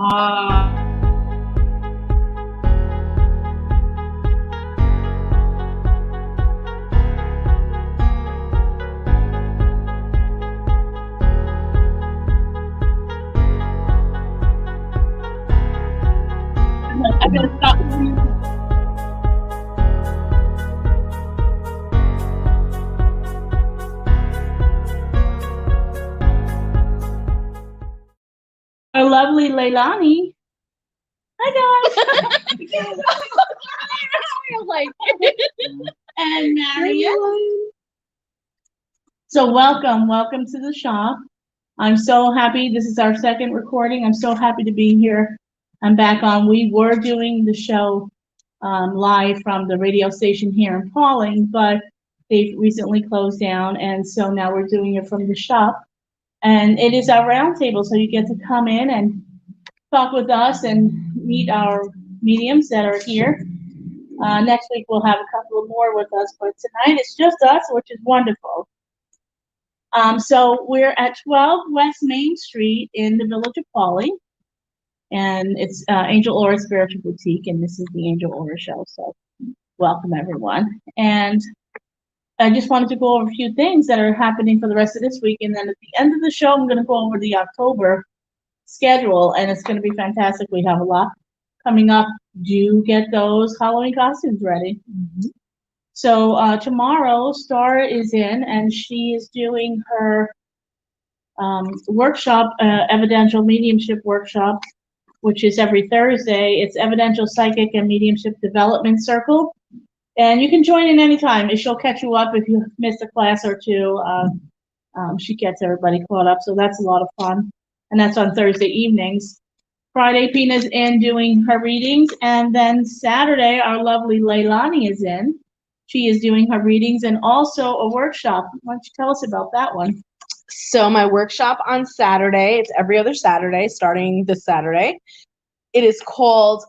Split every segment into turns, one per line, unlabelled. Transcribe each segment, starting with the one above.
I'm gonna stop. Our lovely Leilani. Hi guys. And Marion. So welcome to the shop. I'm so happy. This is our second recording. I'm so happy to be here. I'm back on. We were doing the show live from the radio station here in Pauling, but they've recently closed down, and so now we're doing it from the shop. And it is our roundtable, so you get to come in and talk with us and meet our mediums that are here. Next week we'll have a couple more with us, but tonight it's just us, which is wonderful. So we're at 12 West Main Street in the village of Pauling, and it's Angel Aura Spiritual Boutique, and this is the Angel Aura Show, so welcome everyone. And I just wanted to go over a few things that are happening for the rest of this week, and then at the end of the show I'm going to go over the October schedule, and it's going to be fantastic. We have a lot coming up. Do get those Halloween costumes ready. Mm-hmm. So tomorrow, Star is in, and she is doing her workshop, Evidential Mediumship Workshop, which is every Thursday. It's Evidential Psychic and Mediumship Development Circle. And you can join in anytime. She'll catch you up if you missed a class or two. She gets everybody caught up, so that's a lot of fun. And that's on Thursday evenings. Friday, Pina's in doing her readings. And then Saturday, our lovely Leilani is in. She is doing her readings and also a workshop. Why don't you tell us about that one?
So my workshop on Saturday, it's every other Saturday, starting this Saturday. It is called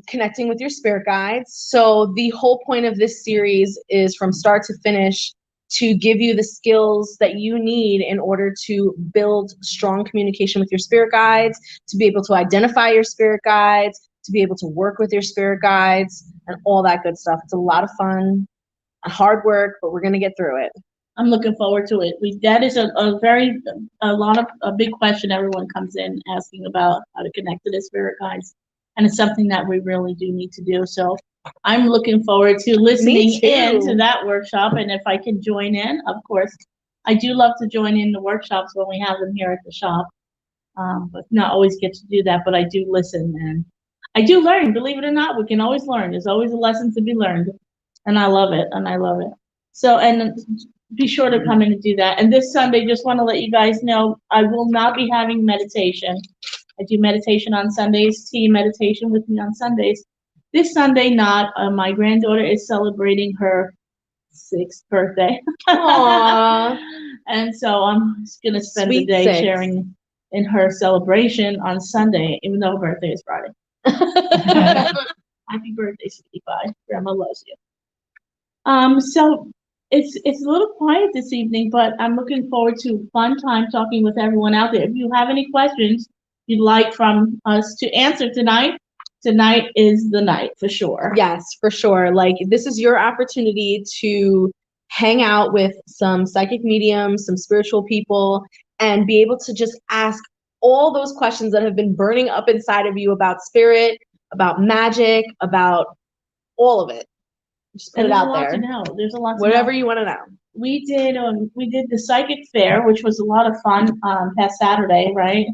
Connecting with Your Spirit Guides. So the whole point of this series is from start to finish to give you the skills that you need in order to build strong communication with your spirit guides, to be able to identify your spirit guides, to be able to work with your spirit guides, and all that good stuff. It's a lot of fun. Hard work, but we're gonna get through it.
I'm looking forward to it. That is a big question everyone comes in asking about how to connect to the spirit guides, and it's something that we really do need to do. So I'm looking forward to listening in to that workshop, and if I can join in, of course. I do love to join in the workshops when we have them here at the shop, but not always get to do that. But I do listen, and I do learn. Believe it or not, we can always learn. There's always a lesson to be learned. And I love it, So, and be sure to come in and do that. And this Sunday, just want to let you guys know, I will not be having meditation. I do meditation on Sundays, tea meditation with me on Sundays. This Sunday, not. My granddaughter is celebrating her 6th birthday.
Aww.
And so I'm just going to spend the day sharing in her celebration on Sunday, even though her birthday is Friday. Happy birthday, 65. Grandma loves you. So it's a little quiet this evening, but I'm looking forward to a fun time talking with everyone out there. If you have any questions you'd like from us to answer tonight is the night for sure.
Yes, for sure. Like, this is your opportunity to hang out with some psychic mediums, some spiritual people, and be able to just ask all those questions that have been burning up inside of you about spirit, about magic, about all of it. Just put it out there.
There's a lot to know.
Whatever you want to know.
We did the psychic fair, which was a lot of fun past Saturday, right?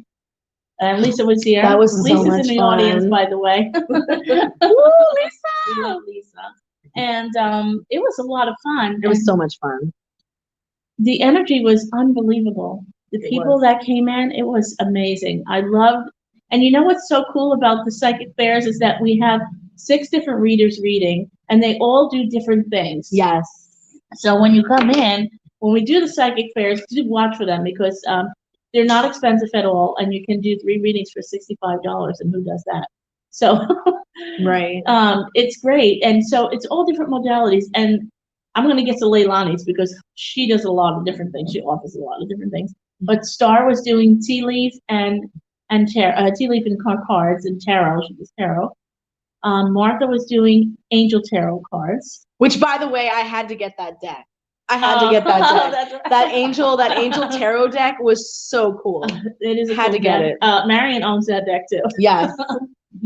And Lisa was here.
That was so much fun.
Lisa's in the audience, by the way.
Woo, Lisa!
We love Lisa. And it was a lot of fun.
It was so much fun.
The energy was unbelievable. The people that came in, it was amazing. I loved, and you know what's so cool about the psychic fairs is that we have 6 different readers reading, and they all do different things.
Yes.
So when you come in, when we do the psychic fairs, do watch for them because they're not expensive at all, and you can do 3 readings for $65, and who does that? So,
right.
It's great, and so it's all different modalities, and I'm going to get to Leilani's because she does a lot of different things. She offers a lot of different things. But Star was doing tea leaf and and tea leaf and cards and tarot. She was tarot. Martha was doing angel tarot cards.
Which, by the way, I had to get that deck. I had to get that deck.
That's right.
That angel tarot deck was so cool.
It is.
Had to get it.
Marion owns that deck too.
Yes.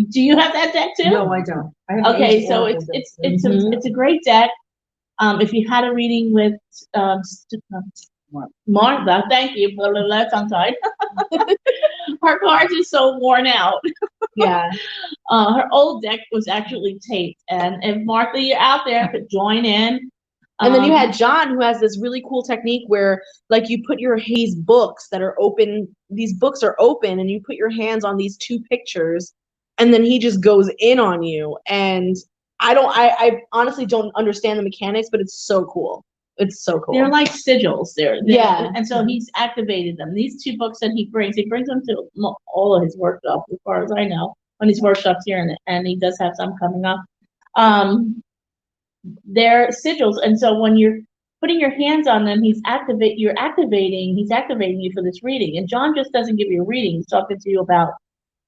Do you have that deck too?
No, I don't. I have
Okay,
angel
so
oracle
it's a great deck. If you had a reading with Martha, thank you. Blah, blah, blah, tongue-tied. Her cards are so worn out.
Yeah.
Her old deck was actually taped, and if Martha, you're out there, could join in.
And then you had John, who has this really cool technique where, like, you put these books that are open. These books are open, and you put your hands on these two pictures, and then he just goes in on you. And I honestly don't understand the mechanics, but it's so cool. It's so cool.
They're like sigils.
Yeah.
And so he's activated them. These two books that he brings them to all of his workshops, as far as I know, on his workshops here, and he does have some coming up. They're sigils, and so when you're putting your hands on them, he's activating you for this reading. And John just doesn't give you a reading. He's talking to you about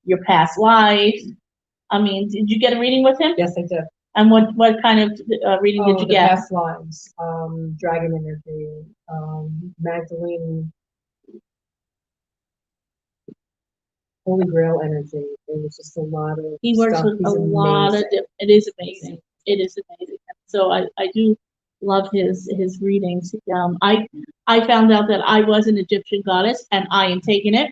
your past life. I mean, did you get a reading with him?
Yes, I did.
And what kind of reading did you
the
get?
Past lives, dragon energy, Magdalene, Holy Grail energy. There was just a lot of.
He works
stuff.
with
He's
a lot of
amazing.
different. It is amazing. It is amazing. So I do love his readings. I found out that I was an Egyptian goddess, and I am taking it.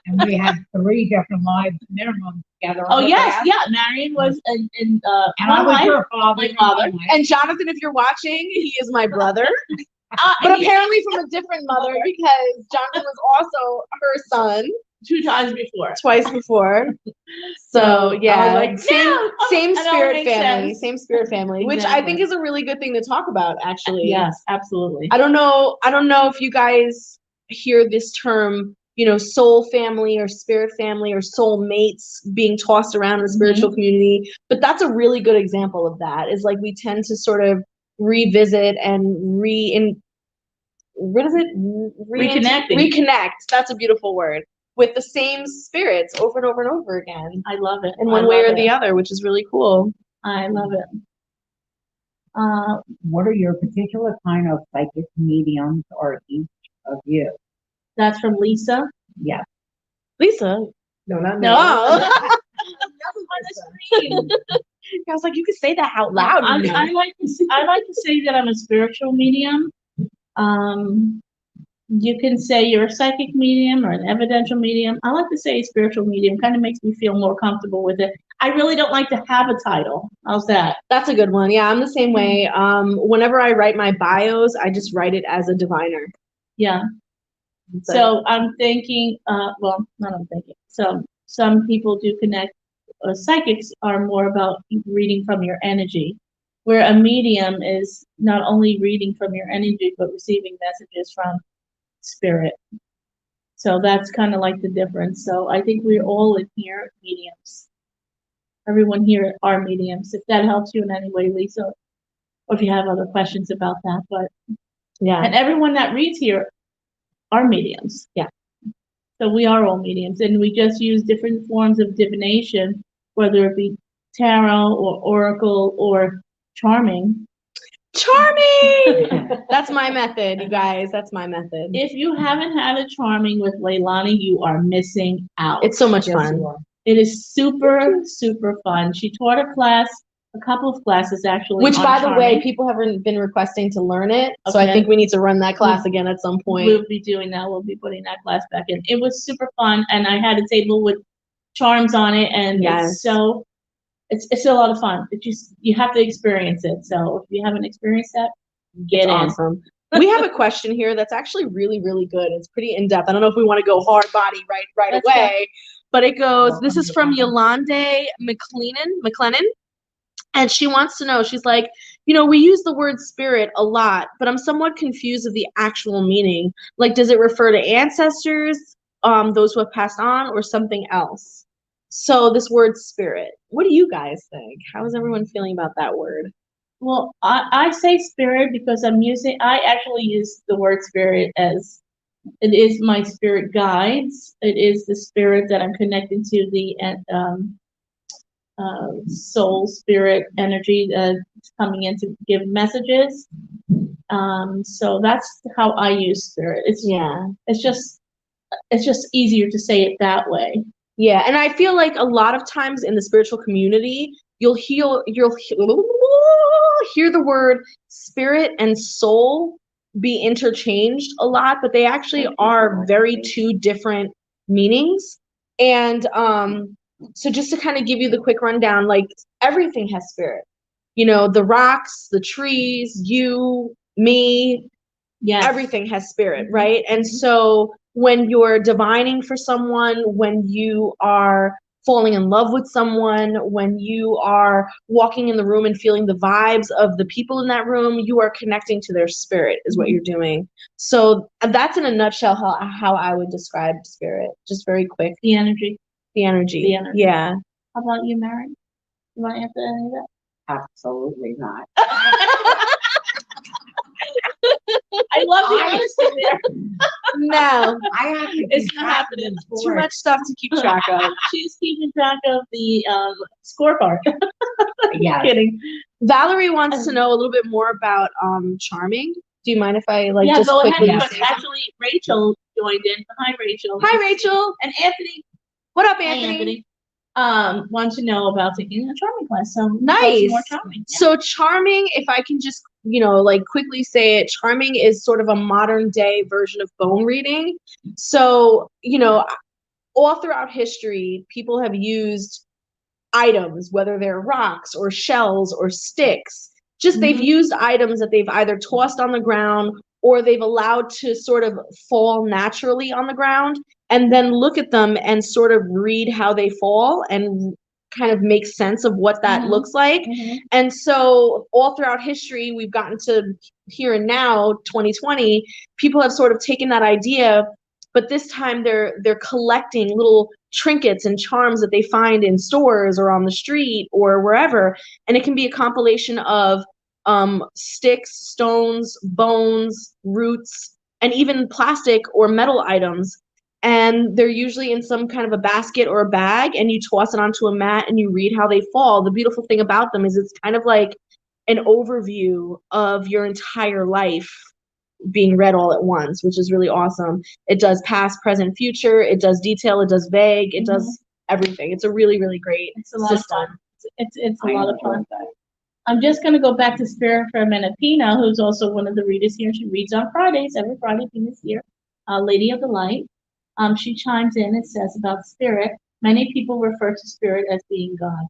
And we had 3 different lives minimum together.
Oh yes, yeah. Marion was in
And I was your father.
my father.
And Jonathan, if you're watching, he is my brother. But apparently from a different mother, because Jonathan was also her son
2 times before.
twice before. So yeah,
like,
same
that all
spirit
makes
family,
sense.
same spirit family, which I think is a really good thing to talk about, actually.
Yes, absolutely.
I don't know if you guys hear this term, soul family or spirit family or soul mates being tossed around in the spiritual community, but that's a really good example of that. Is like we tend to sort of revisit and reconnect. That's a beautiful word. With the same spirits over and over and over again.
I love it.
In one way or the other, which is really cool.
I love it.
What are your particular kind of psychic mediums or each of you?
That's from Lisa.
Yes.
Lisa.
No, not me.
No.
I
was like, you could say that out loud.
I like to say that I'm a spiritual medium. You can say you're a psychic medium or an evidential medium. I like to say spiritual medium. Kind of makes me feel more comfortable with it. I really don't like to have a title. How's that?
That's a good one. Yeah, I'm the same way. Whenever I write my bios, I just write it as a diviner.
Yeah. So I'm thinking, So some people do connect. Psychics are more about reading from your energy, where a medium is not only reading from your energy, but receiving messages from spirit. So that's kind of like the difference. So I think we're all in here mediums. Everyone here are mediums. If that helps you in any way, Lisa, or if you have other questions about that, but
yeah.
And everyone that reads here are mediums.
Yeah.
So we are all mediums, and we just use different forms of divination, whether it be tarot or oracle or charming.
Charming! That's my method, you guys. That's my method.
If you haven't had a charming with Leilani, you are missing out.
It's so much fun.
It is super, super fun. She taught a couple of classes actually.
Which, by the
charming.
way, people have been requesting to learn it. So
Okay.
I think we need to run that class again at some point.
We'll be doing that. We'll be putting that class back in. It was super fun, and I had a table with charms on it, and it's a lot of fun. You have to experience it. So if you haven't experienced that, get in.
Awesome. We have a question here that's actually really, really good. It's pretty in depth. I don't know if we want to go hard body right away, but it goes. This is from Yolande McLennan. And she wants to know, she's like, we use the word spirit a lot, but I'm somewhat confused of the actual meaning. Like, does it refer to ancestors, those who have passed on, or something else? So this word spirit, what do you guys think? How is everyone feeling about that word?
Well, I say spirit because I actually use the word spirit as It is my spirit guides. It is the spirit that I'm connected to, the soul spirit energy that's coming in to give messages. So that's how I use spirit. It's just easier to say it that way.
Yeah, and I feel like a lot of times in the spiritual community, you'll hear the word spirit and soul be interchanged a lot, but they actually are very two different meanings. And so just to kind of give you the quick rundown, like everything has spirit. You know, the rocks, the trees, you, me,
Yes.
everything has spirit, right? And so when you're divining for someone, when you are falling in love with someone, when you are walking in the room and feeling the vibes of the people in that room, you are connecting to their spirit is what you're doing. So that's in a nutshell how I would describe spirit. Just very quick.
The energy.
The energy.
The energy.
Yeah.
How about you, Mary? You want to answer any of that?
Absolutely not.
I love the honesty there.
No.
I have to
It's
keep
not
track
happening.
of this
Too
board.
much stuff to keep track of.
She's keeping track of the scorecard.
Yeah.
Kidding.
Valerie wants to know a little bit more about charming. Do you mind if I
Yeah,
just
go ahead.
quickly
Because
say
actually, Rachel joined in. Hi, Rachel.
Hi, Rachel.
And Anthony.
What up,
Hey,
Anthony?
Want to know about taking a charming class. So
Nice.
more charming. Yeah.
So charming, if I can just, like quickly say it, charming is sort of a modern day version of bone reading. So, all throughout history, people have used items, whether they're rocks or shells or sticks. Just they've used items that they've either tossed on the ground or they've allowed to sort of fall naturally on the ground, and then look at them and sort of read how they fall and kind of make sense of what that looks like. And so all throughout history, we've gotten to here and now, 2020, people have sort of taken that idea, but this time they're collecting little trinkets and charms that they find in stores or on the street or wherever. And it can be a compilation of sticks, stones, bones, roots, and even plastic or metal items. And they're usually in some kind of a basket or a bag, and you toss it onto a mat and you read how they fall. The beautiful thing about them is it's kind of like an overview of your entire life being read all at once, which is really awesome. It does past, present, future. It does detail. It does vague. It does everything. It's a really, really great system.
It's a lot of fun. I'm just going to go back to Spirit for a minute. Pina, who's also one of the readers here, she reads on Fridays. Every Friday, Pina's here. Lady of the Light. She chimes in and says about Spirit. Many people refer to Spirit as being God.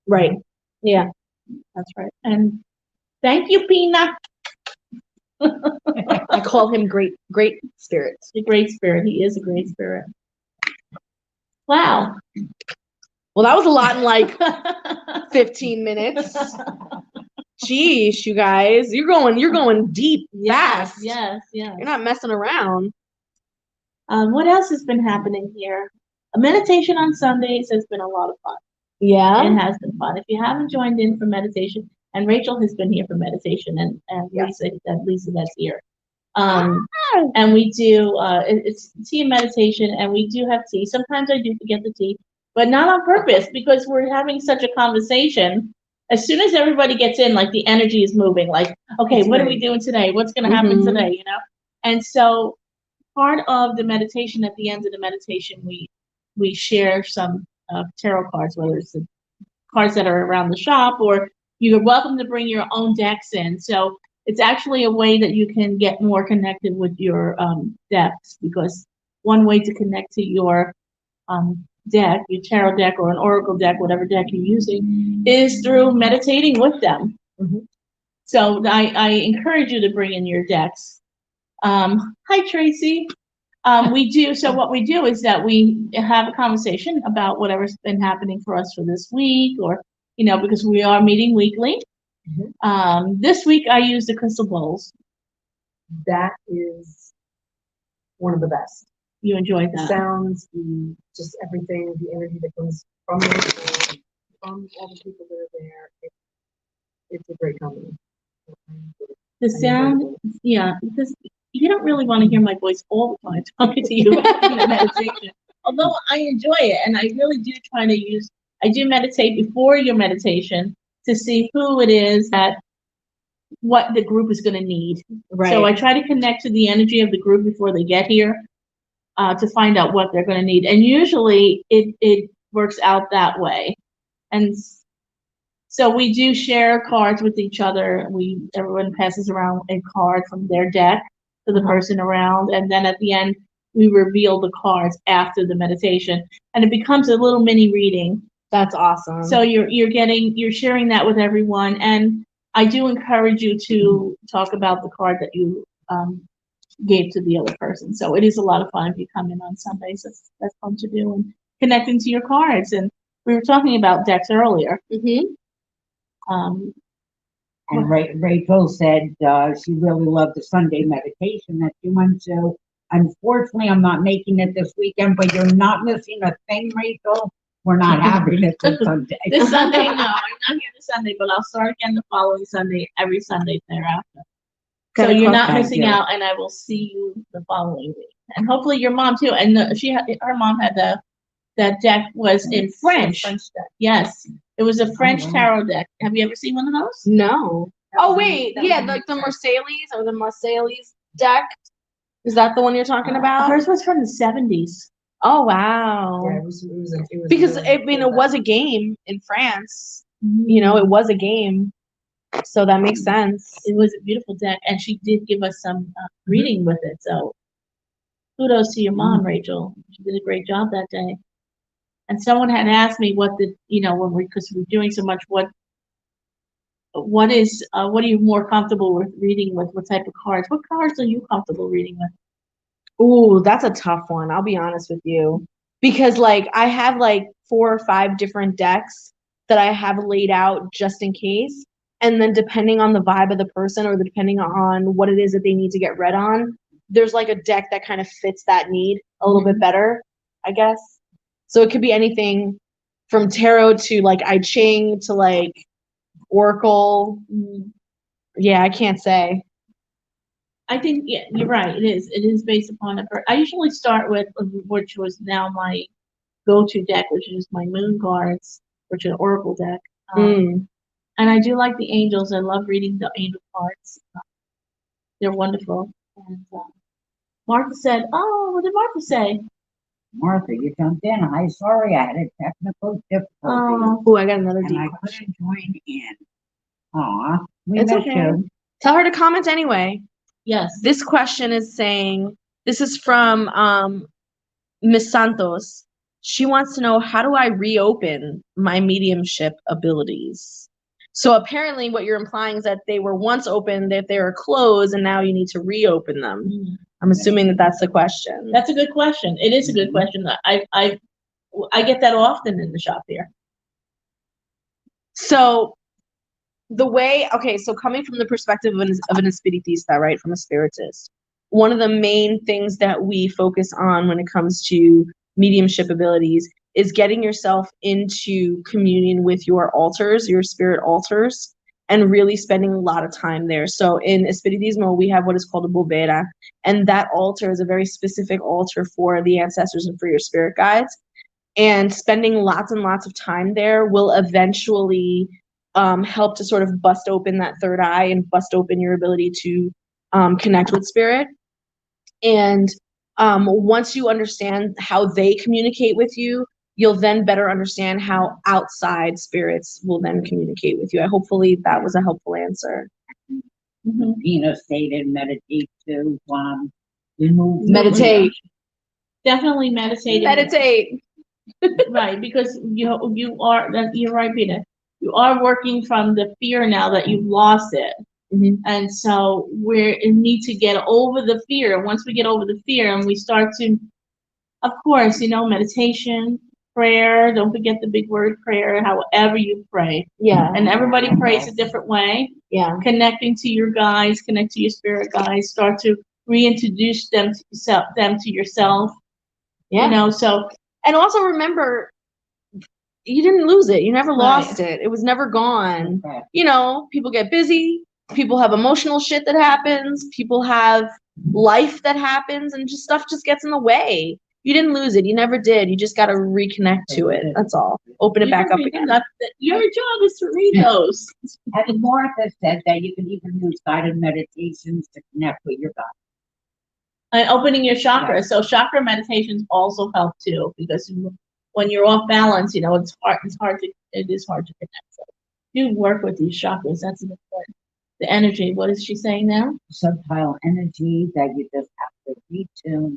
Right. Yeah.
That's right. And thank you, Pina.
I call him great spirit.
A great spirit. He is a great spirit. Wow.
Well, that was a lot in like 15 minutes. Jeez, you guys, you're going deep fast.
Yes.
You're not messing around.
What else has been happening here? A meditation on Sundays has been a lot of fun.
Yeah.
It has been fun. If you haven't joined in for meditation, and Rachel has been here for meditation, and Lisa that's here. And we do it's tea and meditation, and we do have tea. Sometimes I do forget the tea, but not on purpose, because we're having such a conversation. As soon as everybody gets in, like the energy is moving, like, okay, what are we doing today? What's going to happen today? And so part of the meditation, at the end of the meditation, we share some tarot cards, whether it's the cards that are around the shop, or you're welcome to bring your own decks in. So it's actually a way that you can get more connected with your decks, because one way to connect to your deck, your tarot deck or an oracle deck, whatever deck you're using, is through meditating with them. So I encourage you to bring in your decks. Hi, Tracy. We do. So what we do is that we have a conversation about whatever's been happening for us for this week, or, because we are meeting weekly. This week I used the crystal bowls.
That is one of the best.
You enjoyed
The
that?
sounds, just everything, the energy that comes from it, from all the people that are there. It's a great combination.
The sound, yeah, you don't really want to hear my voice all the time talking to you in the meditation. Although I enjoy it, and I really do try to use, I do meditate before your meditation to see who it is that what the group is going to need.
Right.
So I try to connect to the energy of the group before they get here to find out what they're going to need. And usually it works out that way. And so we do share cards with each other. Everyone passes around a card from their deck to the person around, and then at the end we reveal the cards after the meditation, and it becomes a little mini reading.
That's awesome.
So you're sharing that with everyone, and I do encourage you to talk about the card that you gave to the other person. So it is a lot of fun if you come in on Sundays. That's fun to do, and connecting to your cards. And we were talking about decks earlier.
Mm-hmm.
And Rachel said she really loved the Sunday meditation that she went to. Unfortunately, I'm not making it this weekend, but you're not missing a thing, Rachel. We're not having it this Sunday.
This Sunday, no, I'm not here this Sunday, but I'll start again the following Sunday, every Sunday thereafter. So you're not missing out, and I will see you the following week. And hopefully your mom too. And her mom had that deck was in French.
French deck.
Yes, it was a French
wow.
tarot deck. Have you ever seen one of those?
No.
That
Oh
was
wait,
that was
yeah,
in
like the
French.
Marseilles or the Marseilles deck. Is that the one you're talking about?
Hers was from the 70s.
Oh wow.
Yeah, it was
Because
really
I mean,
cool
it was a game in France. You know, it was a game, so that makes sense.
It was a beautiful deck, and she did give us some reading with it. So kudos to your mom, Rachel. She did a great job that day. And someone had asked me what because we're doing so much, what are you more comfortable with reading with? What type of cards? What cards are you comfortable reading with?
Ooh, that's a tough one. I'll be honest with you. Because like I have like 4 or 5 different decks that I have laid out just in case. And then depending on the vibe of the person or depending on what it is that they need to get read on, there's like a deck that kind of fits that need a little bit better, I guess. So it could be anything from tarot to like I Ching to like Oracle. Yeah, I can't say.
I think, yeah, you're right. It is based upon I usually start with, which was now my go-to deck, which is my moon cards, which is an oracle deck. And I do like the angels. I love reading the angel cards. They're wonderful. And Martha said, "Oh, what did Martha say?"
Martha, you jumped in. I'm sorry, I had a technical difficulty.
Oh, I got another
and
deep
I
question.
couldn't join in. Aw, we
It's
miss
okay.
you.
Tell her to comment anyway.
Yes.
This question is saying, this is from Miss Santos. She wants to know, how do I reopen my mediumship abilities? So apparently what you're implying is that they were once open, that they were closed, and now you need to reopen them. I'm assuming that that's the question.
That's a good question. It is a good question. I get that often in the shop here.
So the way, okay, so coming from the perspective of an espiritista, right, from a spiritist, one of the main things that we focus on when it comes to mediumship abilities is getting yourself into communion with your altars, your spirit altars, and really spending a lot of time there. So in Espiritismo, we have what is called a bovera, and that altar is a very specific altar for the ancestors and for your spirit guides. And spending lots and lots of time there will eventually help to sort of bust open that third eye and bust open your ability to connect with spirit. And once you understand how they communicate with you, you'll then better understand how outside spirits will then communicate with you. Hopefully that was a helpful answer.
Pina stated meditate to remove.
Meditate.
Definitely meditate.
Meditate.
Right, because you're right, Peter. You are working from the fear now that you've lost it. And so we need to get over the fear. Once we get over the fear and we start to, of course, meditation, prayer, don't forget the big word prayer, however you pray.
Yeah.
And everybody prays a different way.
Yeah.
Connecting to your guides, connect to your spirit guides, start to reintroduce them to yourself.
Yeah.
So.
And also remember, you didn't lose it. You never
Right.
lost it. It was never gone.
Okay.
People get busy. People have emotional shit that happens. People have life that happens, and just stuff just gets in the way. You didn't lose it. You never did. You just got to reconnect to it. That's all. Open it
You
back
can
up
read
again.
them. Your job is to read those.
And Martha said that you can even use guided meditations to connect with your God.
And opening your chakras. So chakra meditations also help too, because when you're off balance, it is hard to connect. So you work with these chakras. That's important. The energy. What is she saying now?
Subtile energy that you just have to retune.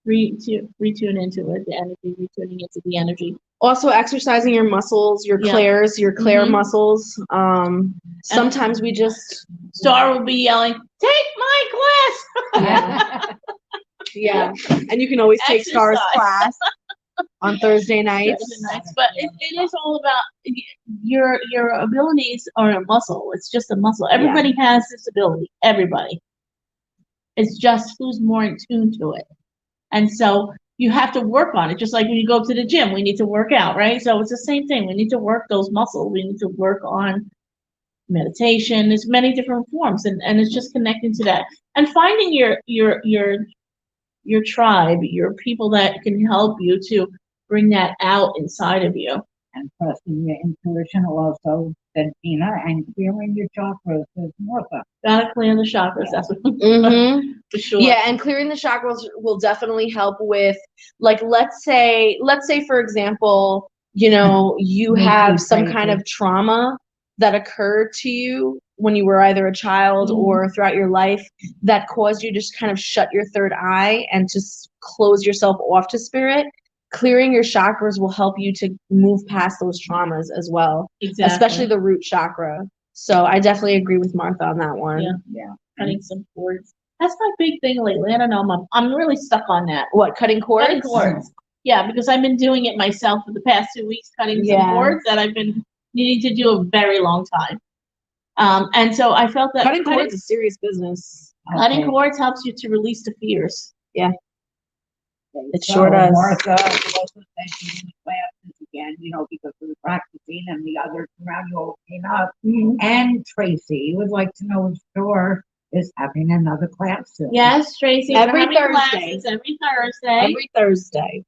Retune into it. The energy. Retuning into the energy.
Also exercising your muscles, your clairs, your clair muscles. Sometimes we just
Star will be yelling, "Take my class!"
Yeah. And you can always take Star's
Exercise.
class on Thursday nights.
But it is all about your abilities are a muscle. It's just a muscle. Everybody has this ability. Everybody. It's just who's more in tune to it. And so you have to work on it. Just like when you go to the gym, we need to work out, right? So it's the same thing. We need to work those muscles. We need to work on meditation. There's many different forms, and it's just connecting to that and finding your tribe, your people that can help you to bring that out inside of you.
And trusting your intuition also, said Tina, and clearing your chakras is Martha.
Gotta clear the chakras. That's what for sure.
Yeah, and clearing the chakras will definitely help with, like, let's say for example, you have some kind of trauma that occurred to you when you were either a child or throughout your life that caused you to just kind of shut your third eye and just close yourself off to spirit. Clearing your chakras will help you to move past those traumas as well, especially the root chakra. So I definitely agree with Martha on that one.
Yeah. Cutting some cords. That's my big thing lately. I don't know. I'm really stuck on that.
What, cutting cords?
Cutting cords. Yeah, because I've been doing it myself for the past 2 weeks, cutting some cords that I've been needing to do a very long time. And so I felt that
cutting cords is serious business.
Cutting cords helps you to release the fears.
Yeah. It sure does.
Martha also said she in the classes again, because we were practicing and the others around you all came up. And Tracy would like to know if Store is having another class soon.
Yes, Tracy.
Every Thursday.
Every Thursday.
Every Thursday.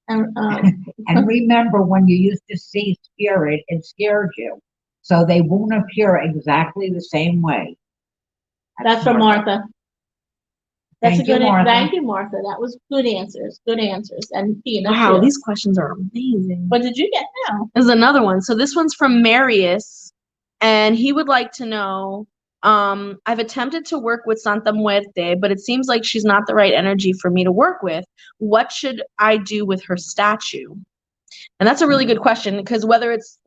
And remember, when you used to see spirit, it scared you. So they won't appear exactly the same way.
That's from Martha. That's
Thank you, Martha.
Thank you, Martha. That was good answers. Good answers. And Tina,
wow, these questions are amazing.
What did you get now?
There's another one. So this one's from Marius, and he would like to know, I've attempted to work with Santa Muerte, but it seems like she's not the right energy for me to work with. What should I do with her statue? And that's a really good question, because whether it's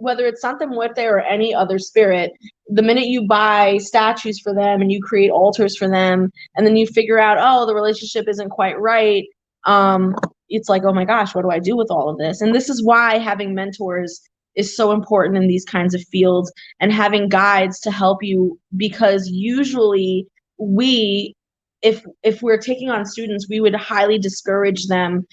Santa Muerte or any other spirit, the minute you buy statues for them and you create altars for them, and then you figure out, oh, the relationship isn't quite right, it's like, oh my gosh, what do I do with all of this? And this is why having mentors is so important in these kinds of fields, and having guides to help you, because usually if we're taking on students, we would highly discourage them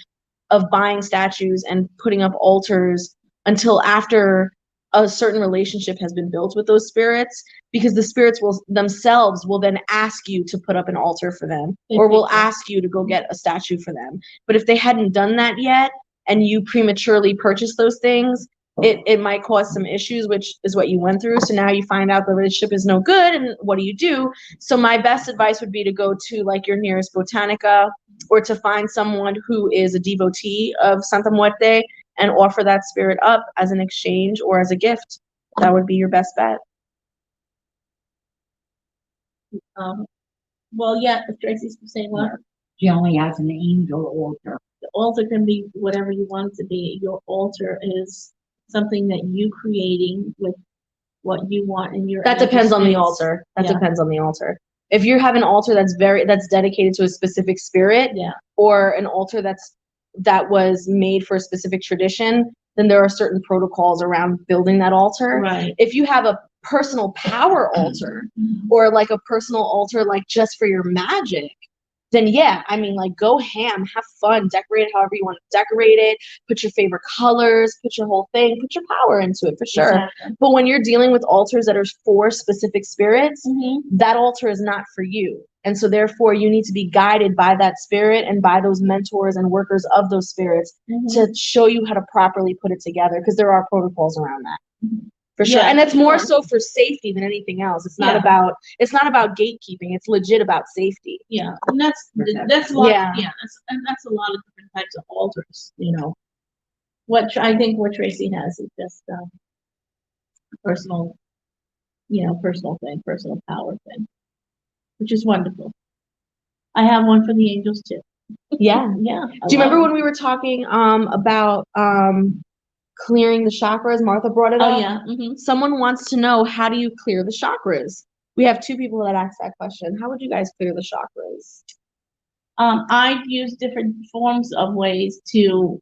of buying statues and putting up altars until after a certain relationship has been built with those spirits, because the spirits themselves will then ask you to put up an altar for them, or will ask you to go get a statue for them. But if they hadn't done that yet and you prematurely purchased those things, it might cause some issues, which is what you went through. So now you find out the relationship is no good, and what do you do? So my best advice would be to go to like your nearest botanica, or to find someone who is a devotee of Santa Muerte and offer that spirit up as an exchange or as a gift. That would be your best bet.
Well, yeah, Tracy's saying what?
She only has an angel altar.
The altar can be whatever you want it to be. Your altar is something that you creating with what you want in your.
That depends on the altar. Depends on the altar. If you have an altar that's dedicated to a specific spirit, or an altar that was made for a specific tradition, then there are certain protocols around building that altar.
Right.
If you have a personal power altar, or like a personal altar like just for your magic, then yeah, I mean, like, go ham, have fun, decorate it however you want to decorate it, put your favorite colors, put your whole thing, put your power into it for sure.
Exactly.
But when you're dealing with altars that are for specific spirits,
Mhm.
that altar is not for you. And so therefore you need to be guided by that spirit and by those mentors and workers of those spirits
Mhm.
to show you how to properly put it together, because there are protocols around that. For sure.
Yeah,
And it's
for
more
sure.
so for safety than anything else. It's not
Yeah.
about gatekeeping. It's legit about safety.
Yeah, and that's a lot. Yeah, that's a lot of different types of altars. You know, I think what Tracy has is just personal, personal thing, personal power thing, which is wonderful. I have one for the angels too.
Yeah.
Yeah.
Do you remember when we were talking about clearing the chakras? Martha brought it up.
Oh yeah. Mm-hmm.
Someone wants to know, how do you clear the chakras? We have 2 people that asked that question. How would you guys clear the chakras?
I use different forms of ways to.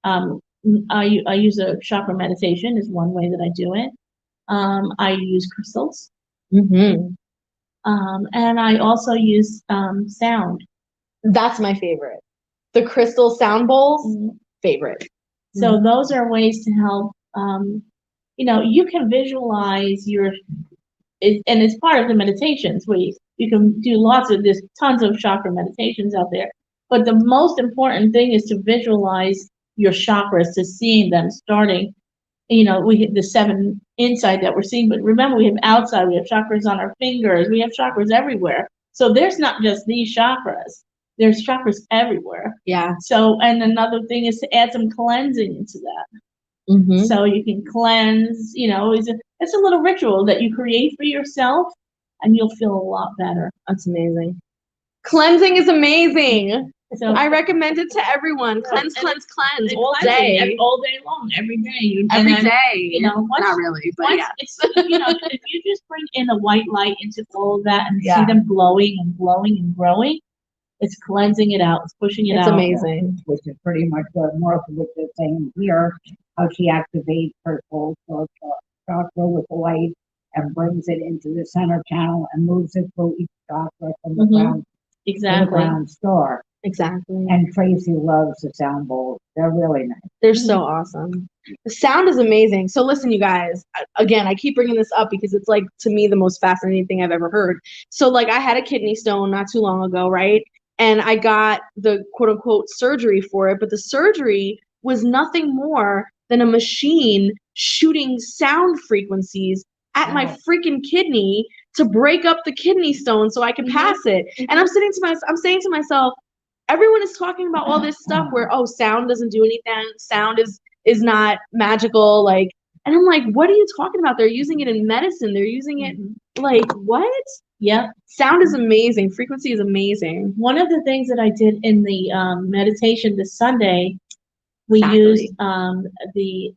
I use a chakra meditation is one way that I do it. I use crystals.
Mm-hmm.
And I also use sound.
That's my favorite. The crystal sound bowls,
Mhm.
favorite.
So those are ways to help. You can visualize and it's part of the meditations where you can do there's tons of chakra meditations out there. But the most important thing is to visualize your chakras, to seeing them starting. We hit the 7 inside that we're seeing, but remember we have outside, we have chakras on our fingers, we have chakras everywhere. So there's not just these chakras, there's chakras everywhere.
Yeah.
So, and another thing is to add some cleansing into that.
Mm-hmm.
So you can cleanse, it's a little ritual that you create for yourself and you'll feel a lot better.
That's amazing. Cleansing is amazing.
So
I recommend it to everyone. Cleanse all day.
All day long, every day.
Every
And then,
day.
once,
Not really, but
once
yeah.
it's, if you just bring in the white light into all of that and
Yeah.
see them glowing and glowing and growing, it's cleansing it out, it's pushing it out.
It's amazing.
Which is pretty much what Martha was just saying here, how she activates her soul chakra with the light and brings it into the center channel and moves it through each chakra from the ground to the
Exactly.
ground star.
Exactly.
And Tracy loves the sound bowls. They're really nice.
They're so awesome. The sound is amazing. So listen, you guys, again, I keep bringing this up because it's like, to me, the most fascinating thing I've ever heard. So like, I had a kidney stone not too long ago, right? And I got the quote unquote surgery for it, but the surgery was nothing more than a machine shooting sound frequencies at my freaking kidney to break up the kidney stone so I could pass it. And I'm saying to myself, everyone is talking about all this stuff where, oh, sound doesn't do anything. Sound is not magical. Like, and I'm like, what are you talking about? They're using it in medicine. They're using it like, what?
Yep.
Sound is amazing. Frequency is amazing.
One of the things that I did in the meditation this Sunday, we used the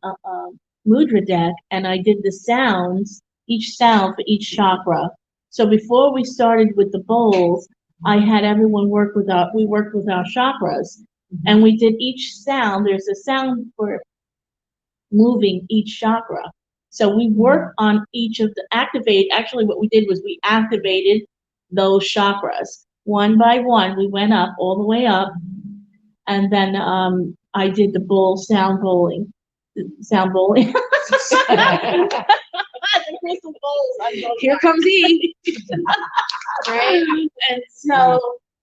mudra deck, and I did the sounds, each sound for each chakra. So before we started with the bowls, I had everyone worked with our chakras, and we did each sound. There's a sound for moving each chakra. So we worked on each of actually what we did was we activated those chakras one by one. We went up all the way up, and then I did the sound bowling. The crystal bowls.
Here comes E.
Right? And so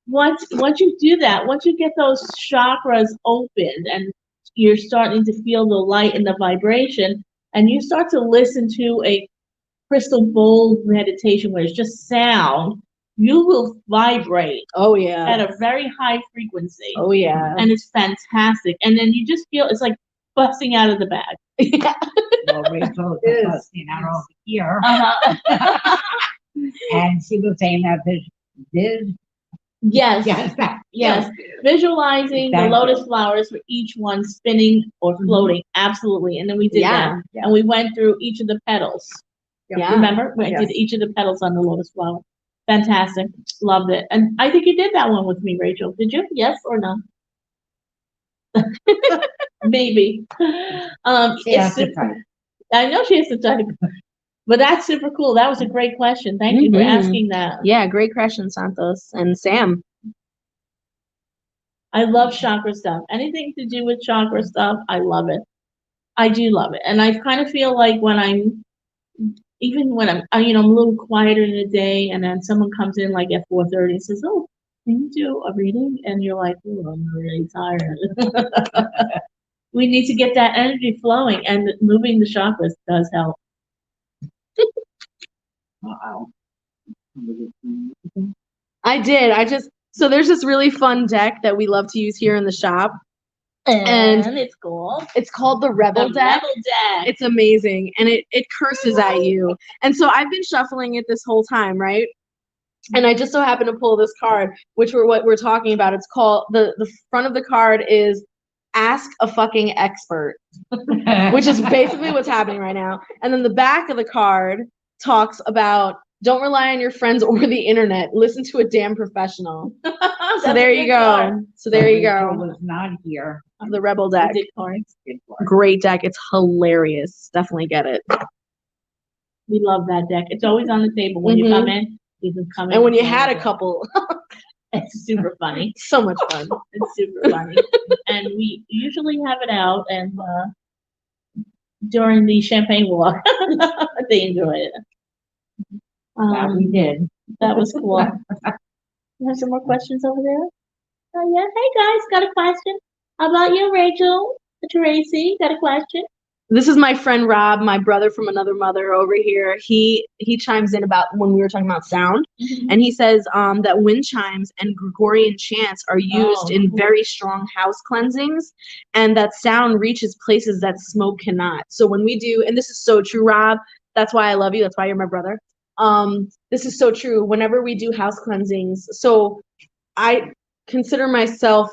once you do that, once you get those chakras opened and you're starting to feel the light and the vibration, and you start to listen to a crystal bowl meditation where it's just sound, you will vibrate.
Oh yeah.
At a very high frequency.
Oh yeah.
And it's fantastic. And then you just feel it's like busting out of the bag.
Yeah.
Well, Rachel is busting out over here.
Uh-huh.
And she was saying that
Yes. Visualizing the lotus flowers for each one spinning or floating. Absolutely. And then we did that. Yeah. And we went through each of the petals.
Yeah.
Remember? We did each of the petals on the lotus flower. Fantastic. Loved it. And I think you did that one with me, Rachel. Did you? Yes or no? Maybe.
She has to type.
I know she has to type. But that's super cool. That was a great question. Thank you for asking that.
Yeah, great question, Santos and Sam.
I love chakra stuff. Anything to do with chakra stuff, I love it. I do love it. And I kind of feel like even when I'm a little quieter in the day, and then someone comes in like at 4:30 and says, "Oh, can you do a reading?" And you're like, "Oh, I'm really tired." We need to get that energy flowing, and moving the chakras does help.
Wow.
I did. So there's this really fun deck that we love to use here in the shop. And
it's cool.
It's called the Rebel deck.
Rebel deck.
It's amazing. And it curses at you. And so I've been shuffling it this whole time, right? And I just so happened to pull this card, what we're talking about. It's called, the front of the card is Ask a Fucking Expert, which is basically what's happening right now. And then the back of the card talks about, don't rely on your friends or the internet. Listen to a damn professional. So there you go. So there you go.
Was not here.
The Rebel deck.
Good cards.
Great deck. It's hilarious. Definitely get it.
We love that deck. It's always on the table when you come in. You can come in.
And when you had a couple,
it's super funny.
So much fun.
It's super funny. And we usually have it out, and during the champagne walk, they enjoy it.
That we did.
That was cool. You have some more questions over there? Oh yeah. Hey guys, got a question? How about you, Rachel? Tracy, got a question?
This is my friend Rob, my brother from another mother over here. He chimes in about when we were talking about sound, and he says that wind chimes and Gregorian chants are used in very strong house cleansings, and that sound reaches places that smoke cannot. So when we do, and this is so true, Rob, that's why I love you, that's why you're my brother. This is so true. Whenever we do house cleansings, so I consider myself,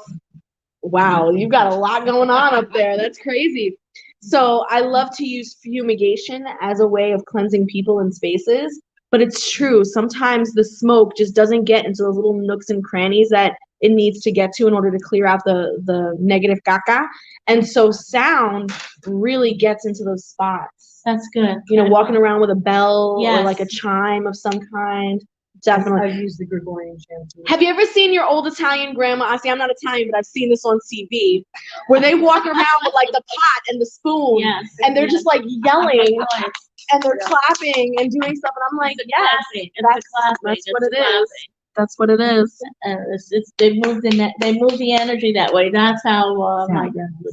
wow, you've got a lot going on up there. That's crazy. So I love to use fumigation as a way of cleansing people and spaces, but it's true. Sometimes the smoke just doesn't get into those little nooks and crannies that it needs to get to in order to clear out the negative caca. And so sound really gets into those spots.
That's good.
You know, walking around with a bell
Yes.
or like a chime of some kind. Definitely.
I've used the Gregorian chant.
Have you ever seen your old Italian grandma? I see, I'm not Italian, but I've seen this on TV, where they walk around with like the pot and the spoon,
Yes.
and they're just like yelling,
Yes.
and they're clapping and doing stuff, and I'm like, yes, that's what it is. That's what it is.
They moved they moved the energy that way. That's how my grandmother.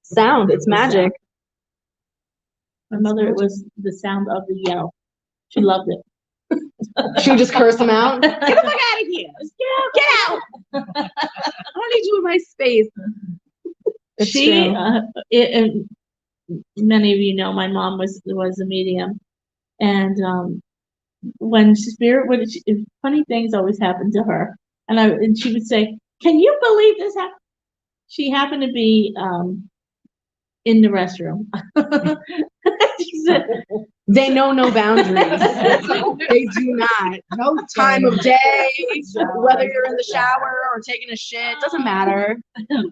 Sound. It's magic.
My mother, it was the sound of the yell. She loved it.
She would just curse them out. Get the fuck out of here! Get out! I don't need you in my space.
And many of you know, my mom was a medium, and when funny things always happened to her, and she would say, "Can you believe this happened?" She happened to be in the restroom. She said,
they know no boundaries. They do not. No time of day, whether you're in the shower or taking a shit, doesn't matter.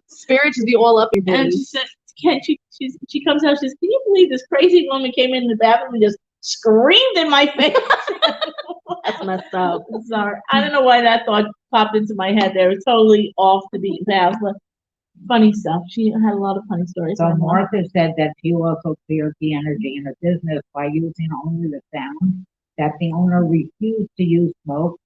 Spirit should be all up your
and
business.
she said, she comes out, she says, "Can you believe this crazy woman came in the bathroom and just screamed in my face?"
That's messed up.
Sorry. I don't know why that thought popped into my head there. It's totally off the beaten path, but funny stuff. She had a lot of funny stories.
So Martha said that she also cleared the energy in her business by using only the sound, that the owner refused to use smoke.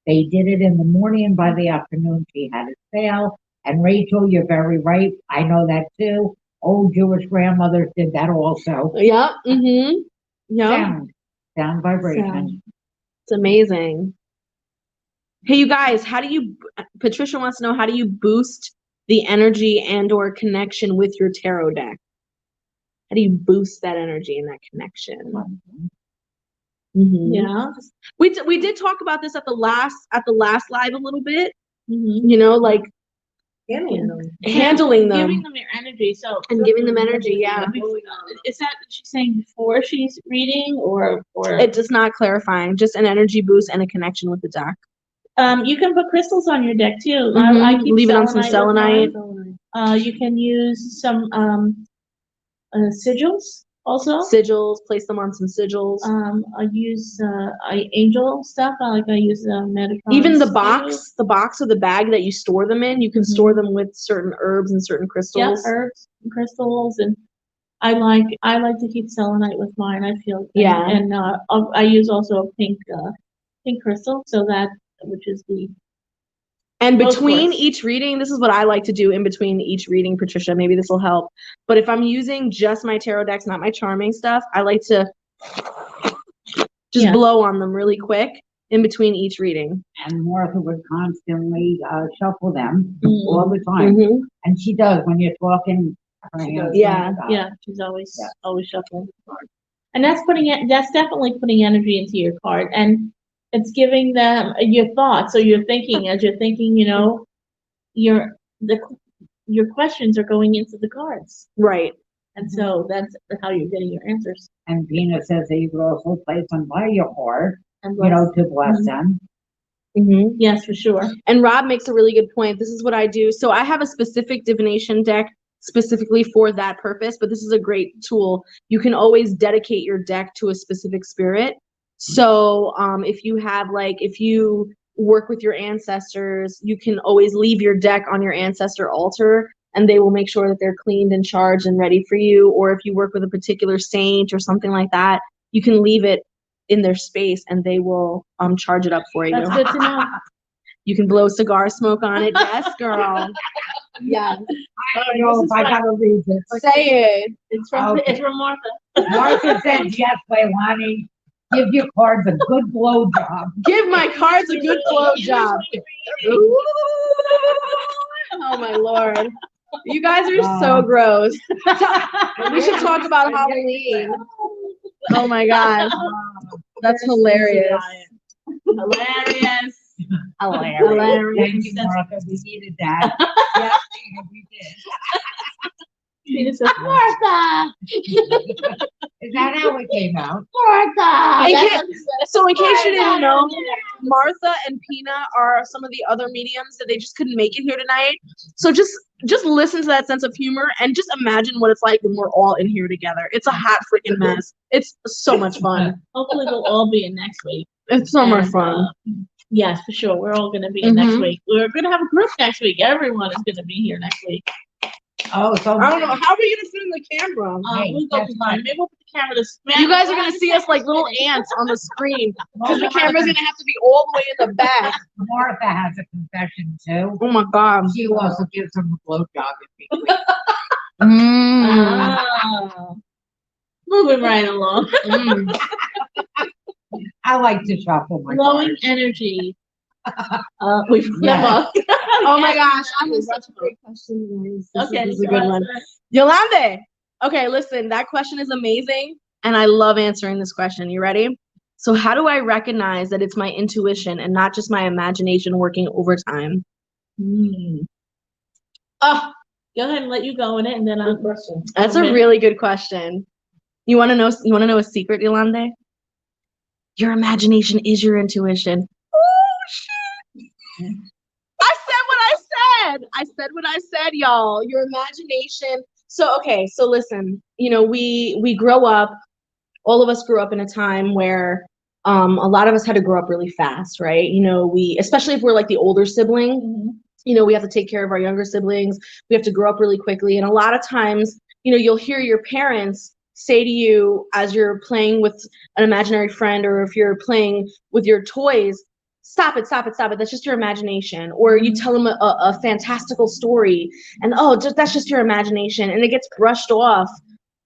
They did it in the morning, and by the afternoon she had a sale. And Rachel, you're very right. I know that too. Old Jewish grandmothers did that also.
Yep. Mm-hmm. Yep.
Sound vibration.
Sound.
It's amazing. Hey, you guys, Patricia wants to know, how do you boost the energy and or connection with your tarot deck? How do you boost that energy and that connection? Mm-hmm.
Yeah.
We did talk about this at the last live a little bit.
Mm-hmm.
You know, like
Handling them.
handling them.
Giving them your energy.
And giving them energy, yeah.
Is that what she's saying before she's reading, or?
It does not clarifying, just an energy boost and a connection with the deck.
You can put crystals on your deck too.
Mm-hmm.
I keep
leave it on some
selenite with
selenite.
mine. You can use some sigils Also,
Sigils, place them on some sigils.
I use angel stuff. I use Metatron.
Even the box or the bag that you store them in, you can store them with certain herbs and certain
Yeah,
crystals.
herbs and crystals, and I like to keep selenite with mine. I feel and I use also a pink crystal, so that which is the
And
Rose
between
quartz.
each reading, this is what I like to do in between each reading, Patricia. Maybe this will help. But if I'm using just my tarot decks, not my charming stuff, I like to just blow on them really quick in between each reading.
And Martha would constantly shuffle them all the time. And she does when you're talking. Her hands
She's always shuffling. And that's definitely putting energy into your card, and it's giving them your thoughts. So you're thinking, as you're thinking, your questions are going into the cards.
Right.
And so that's how you're getting your answers.
And Pina says that you could also place them by your heart,
And
to bless them.
Yes, for sure.
And Rob makes a really good point. This is what I do. So I have a specific divination deck specifically for that purpose, but this is a great tool. You can always dedicate your deck to a specific spirit. So if you work with your ancestors, you can always leave your deck on your ancestor altar, and they will make sure that they're cleaned and charged and ready for you. Or if you work with a particular saint or something like that, you can leave it in their space and they will charge it up for you.
That's good to know.
You can blow cigar smoke on it. Yes, girl. Yeah.
I don't know if I gotta read this.
Say it.
It's from Martha.
Martha says, yes, Leilani, give your cards a good blow job.
Give my cards a good blow job. Oh my Lord. You guys are so gross. We should talk about Halloween. Oh my God. That's hilarious.
Hilarious.
Hilarious. Thank you, Martha. We needed that. Yes, we did.
Tina says, Martha.
Is that how it came out?
Martha.
So in case you didn't know, Martha and Pina are some of the other mediums that they just couldn't make it here tonight. So just listen to that sense of humor and just imagine what it's like when we're all in here together. It's a hot freaking mess. It's so much fun.
Hopefully we'll all be in next week.
It's so much fun.
Yes, for sure. We're all going to be in next week. We're going to have a group next week. Everyone is going to be here next week.
Oh, so
I don't know. How are we going to fit in the camera?
We'll go combine. Maybe we'll put the camera this.
You guys are going to see us like little ants on the screen because the camera's going to have to be all the way in the back.
Martha has a confession too.
Oh my God.
She also gives them a blowjob in between.
Moving right along.
I like to shuffle my
Glowing
cards.
energy.
Oh my gosh, I have such a great question.
Okay,
this is a good one. Yolande. Okay, listen, that question is amazing, and I love answering this question. You ready? So how do I recognize that it's my intuition and not just my imagination working overtime?
Oh, go ahead and let you go in it, and then I'll.
That's a really good question. You want to know? You want to know a secret, Yolande? Your imagination is your intuition. Oh shit! I said what I said, y'all. Your imagination. So okay, so listen. We grow up. All of us grew up in a time where a lot of us had to grow up really fast, right? Especially if we're like the older sibling. We have to take care of our younger siblings. We have to grow up really quickly, and a lot of times, you'll hear your parents say to you as you're playing with an imaginary friend, or if you're playing with your toys, stop it. That's just your imagination. Or you tell them a fantastical story and, that's just your imagination. And it gets brushed off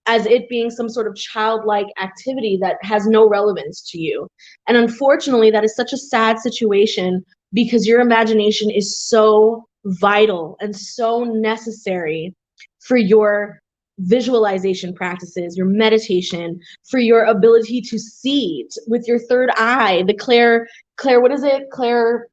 as it being some sort of childlike activity that has no relevance to you. And unfortunately, that is such a sad situation because your imagination is so vital and so necessary for your visualization practices, your meditation, for your ability to see with your third eye, the clear, what is it? Clear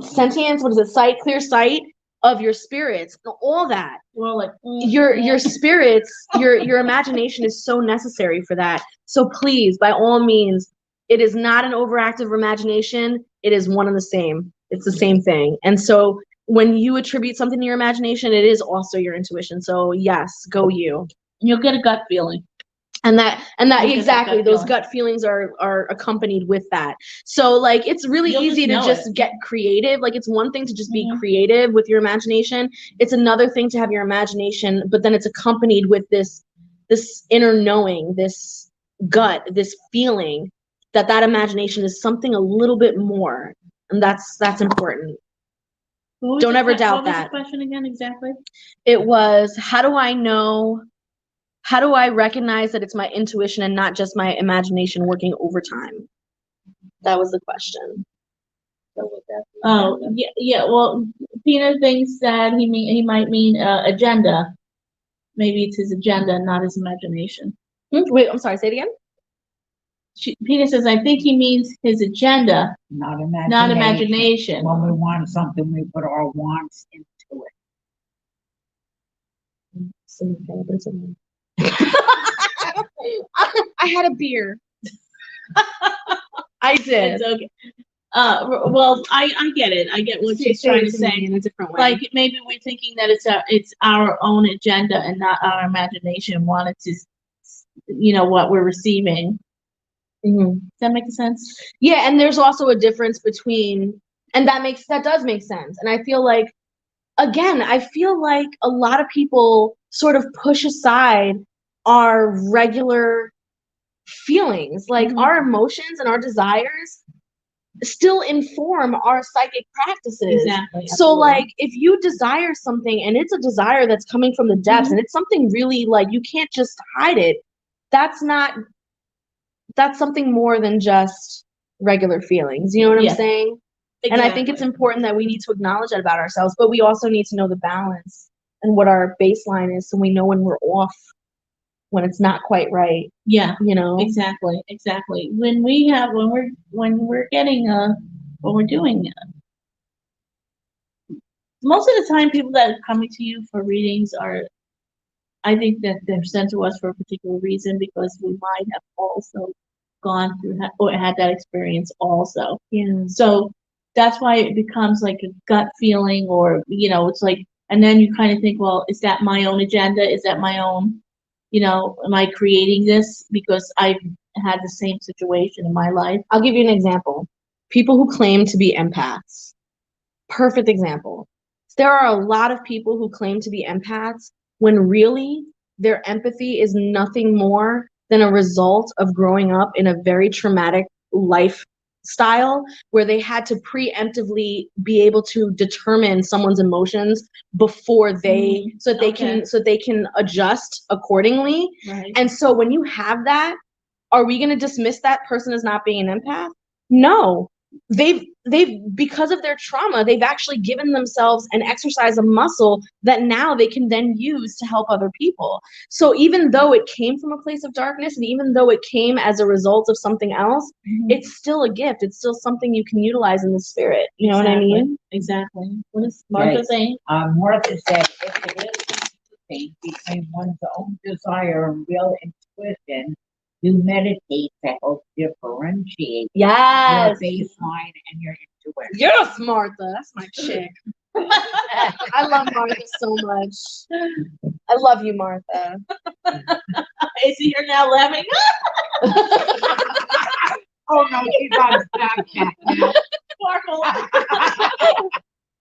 sentience, what is it? Sight, clear sight of your spirits, all that.
Well, like
your spirits, your imagination is so necessary for that. So please, by all means, it is not an overactive imagination. It is one and the same. It's the same thing. And so when you attribute something to your imagination, it is also your intuition. So yes, go you.
You'll get a gut feeling.
And that
You get that
exactly,
gut
those
feeling.
gut feelings are accompanied with that. So like it's really
You'll
easy
just
to
know
just
it.
get creative. Like it's one thing to just be
Mhm.
creative with your imagination. It's another thing to have your imagination, but then it's accompanied with this inner knowing, this gut, this feeling that imagination is something a little bit more. And that's important.
What was
Don't
the
ever
que-
doubt
what was
that.
the question again exactly?
It was, how do I recognize that it's my intuition and not just my imagination working overtime? That was the question.
Oh, yeah. Well, Peter thinks that he might mean agenda. Maybe it's his agenda, not his imagination.
Wait, I'm sorry, say it again.
Peter says, I think he means his agenda,
Not
not
imagination.
imagination.
When we want something, we put our wants into it.
I had a beer. I did.
It's okay. Well, I get it. I get what she's trying to say.
in a different way.
Like maybe we're thinking that it's our own agenda and not our imagination wanted to, what we're receiving.
Mhm.
Does that make sense?
Yeah, and there's also a difference between, and that does make sense. And I feel like a lot of people sort of push aside our regular feelings, like
Mhm.
our emotions and our desires still inform our psychic practices.
Exactly.
So like if you desire something and it's a desire that's coming from the depths and it's something really like you can't just hide it, that's something more than just regular feelings. You know what I'm
Yeah.
saying? And I think it's important that we need to acknowledge that about ourselves, but we also need to know the balance and what our baseline is so we know when we're off, when it's not quite right.
Yeah.
You know?
Exactly. When we're getting when we're doing most of the time people that are coming to you for readings are, I think that they're sent to us for a particular reason because we might have also gone through or had that experience also.
Yeah.
So that's why it becomes like a gut feeling or, it's like, and then you kind of think, well, is that my own agenda? Is that my own, am I creating this? Because I've had the same situation in my life.
I'll give you an example. People who claim to be empaths. Perfect example. There are a lot of people who claim to be empaths when really their empathy is nothing more than a result of growing up in a very traumatic lifestyle where they had to preemptively be able to determine someone's emotions before they so they can adjust accordingly.
Right.
And so when you have that, are we going to dismiss that person as not being an empath? No. They've because of their trauma, they've actually given themselves an exercise, a muscle that now they can then use to help other people. So even though it came from a place of darkness and even though it came as a result of something else, it's still a gift. It's still something you can utilize in the spirit. You know what I mean?
Exactly. What is Martha saying?
Martha said, if it is between one's own desire and real intuition, you meditate to help differentiate
Yes.
your baseline and your intuition.
Yes, Martha. That's my chick. I love Martha so much. I love you, Martha.
Is he here now laughing?
Oh no, she's on Snapchat now.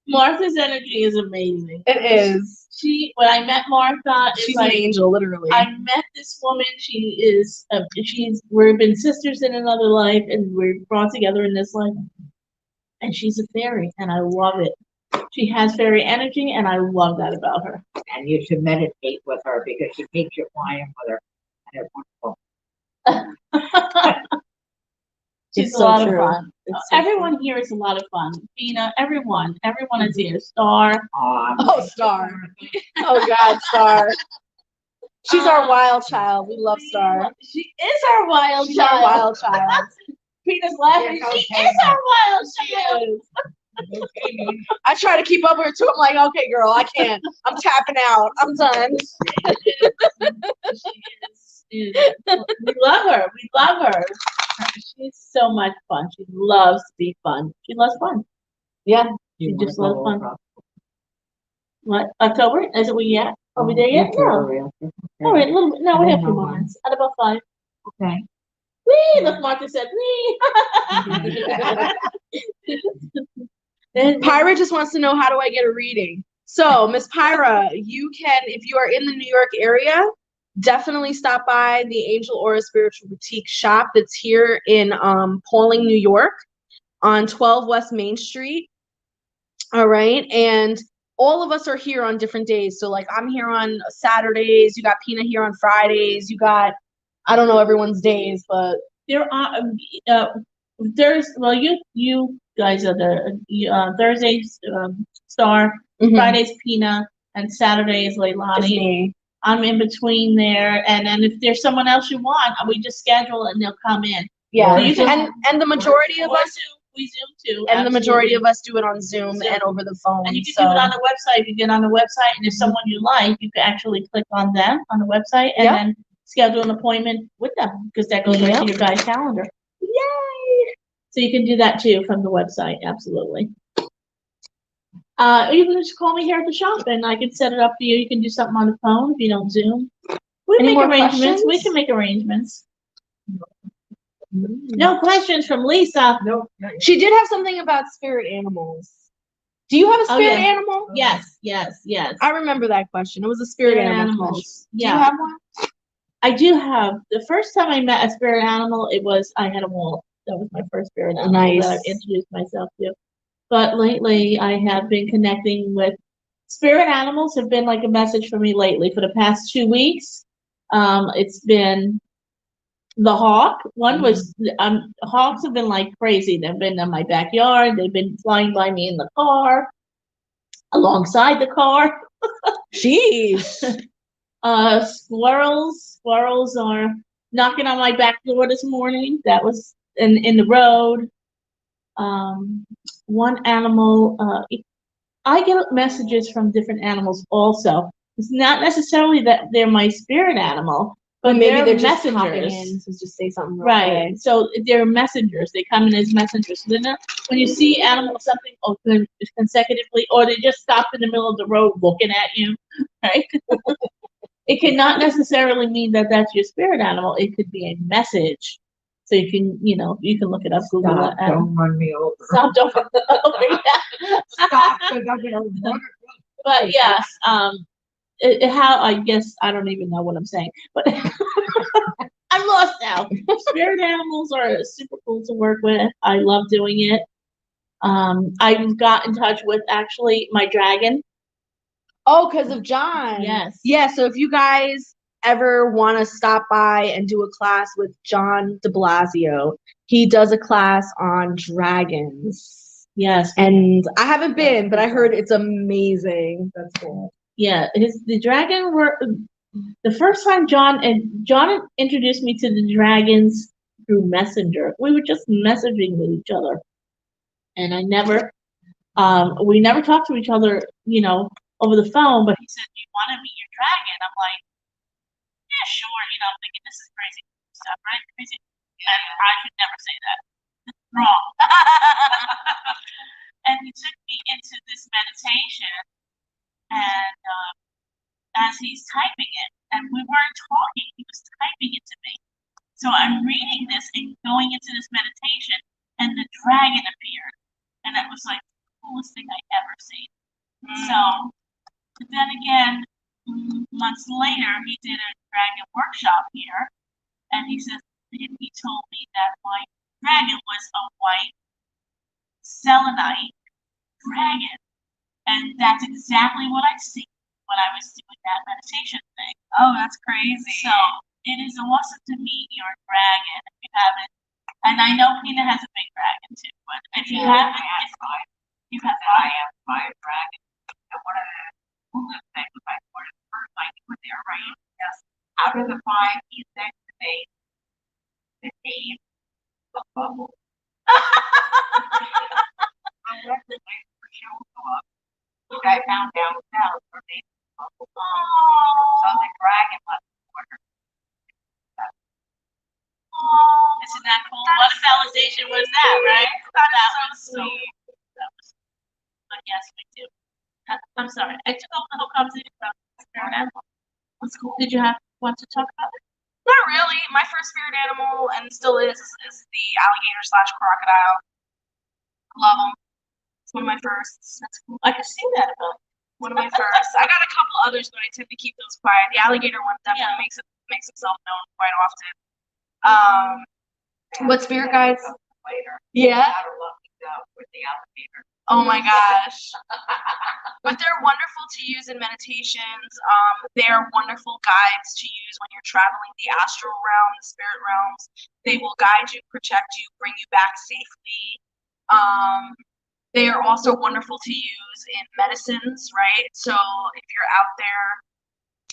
Martha's energy is amazing.
It is.
When I met Martha,
She's an angel, literally.
I met this woman. We've been sisters in another life, and we're brought together in this life. And she's a fairy, and I love it. She has fairy energy, and I love that about her.
And you should meditate with her because she takes you flying with her. And it's wonderful.
She's a lot of fun. Everyone here is a lot of fun. Tina, everyone is here. Star.
Oh, Star. Oh, God, Star. She's our wild child. We love Star.
She is our wild
She's
child.
our wild child.
Peter's laughing.
Yeah,
She
okay,
is our wild child.
I try to keep up with her too. I'm like, okay, girl, I can't. I'm tapping out. I'm done.
We love her. We love her. She's so much fun. She loves to be fun. She loves fun. Yeah, she just loves fun. What? October? Is it we yet? Are we there yet? No. All right, a little bit. No, we have a few more minutes. At about 5.
Okay.
Wee! Look, Martha said, wee! And
Pyra just wants to know, how do I get a reading? So, Miss Pyra, you can, if you are in the New York area, definitely stop by the Angel Aura Spiritual Boutique shop that's here in Pauling, New York, on 12 West Main Street. All right, and all of us are here on different days. So, like, I'm here on Saturdays. You got Pina here on Fridays. You got, I don't know everyone's days, but
there are you guys are the Thursdays Star, Fridays Pina, and Saturdays
it's
Leilani.
me.
I'm in between there, and then if there's someone else you want, we just schedule it and they'll come in.
Yeah,
So you can,
and the majority of
or
us,
Zoom, we Zoom too,
and the majority
absolutely.
of us do it on Zoom and over the phone.
And you can
so
do it on the website. If you get on the website and there's someone you like, you can actually click on them on the website and then schedule an appointment with them, because that goes right to your guy's calendar.
Yay!
So you can do that too from the website, absolutely. You can just call me here at the shop and I can set it up for you. You can do something on the phone if you don't Zoom. We
Any
make
more
arrangements.
questions?
We can make arrangements. No questions from Lisa.
No.
She did have something about spirit animals. Do you have a spirit animal?
Yes.
I remember that question. It was a spirit animal question.
Yeah.
Do you have one?
I do have. The first time I met a spirit animal, I had a wolf. That was my first spirit animal that I've introduced myself to. But lately, I have been connecting with spirit animals. Have been like a message for me lately. For the past 2 weeks, it's been the hawk. One was hawks have been like crazy. They've been in my backyard. They've been flying by me in the car, alongside the car.
Jeez.
Squirrels are knocking on my back door this morning. That was in the road. One animal, I get messages from different animals also. It's not necessarily that they're my spirit animal, but
maybe they're just
messengers.
popping in to just say something real
Right.
quick.
So they're messengers. They come in as messengers. So when you see animals something open consecutively, or they just stop in the middle of the road looking at you, right? It cannot necessarily mean that that's your spirit animal. It could be a message. So you can look it up, Google it.
Don't run me over.
Stop, don't run me over.
Stop, because I'm gonna run.
But yes, I guess I don't even know what I'm saying, but I'm lost now. Spirit animals are super cool to work with. I love doing it. I got in touch with actually my dragon.
Oh, because of John.
Yes.
Yeah, so if you guys ever want to stop by and do a class with John de Blasio, he does a class on dragons.
Yes.
And I haven't been, but I heard it's amazing.
That's cool.
Yeah, the dragon were the first time John introduced me to the dragons through Messenger. We were just messaging with each other, and we never talked to each other, over the phone. But he said, "Do you want to meet your dragon?" I'm like, "Yeah, sure." I'm thinking this is crazy stuff, right? Crazy, and I should never say that. Wrong. And he took me into this meditation. And as he's typing it, and we weren't talking, he was typing it to me. So I'm reading this and going into this meditation, and the dragon appeared. And that was like the coolest thing I ever seen. So then again, months later, he did a dragon workshop here, and he told me that my dragon was a white selenite dragon. And that's exactly what I see when I was doing that meditation thing.
Oh, that's crazy.
So it is awesome to meet your dragon if you haven't. And I know Pina has a big dragon too, but if you haven't, you have five dragons. And one of the coolest things was first time you were there, right? Yes. Out of the 5, he's next to the name of Bubble. Unless the next show go up. I found out her name is Bubble. So the dragon must order. Isn't that cool? What validation was that, right? That was so sweet. But yes, we do. I'm sorry. I took over the whole conversation about
spirit animal. That's cool.
Did you want to talk about it?
Not really. My first spirit animal, and still is the alligator/crocodile. Love them. It's one of my firsts. That's cool.
I can see that about
One of my firsts. I got a couple others, but I tend to keep those quiet. The alligator one definitely makes himself known quite often. What spirit guides? Yeah.
With the alligator.
Oh my gosh. But they're wonderful to use in meditations. They're wonderful guides to use when you're traveling the astral realm, the spirit realms. They will guide you, protect you, bring you back safely. They are also wonderful to use in medicines, right? So if you're out there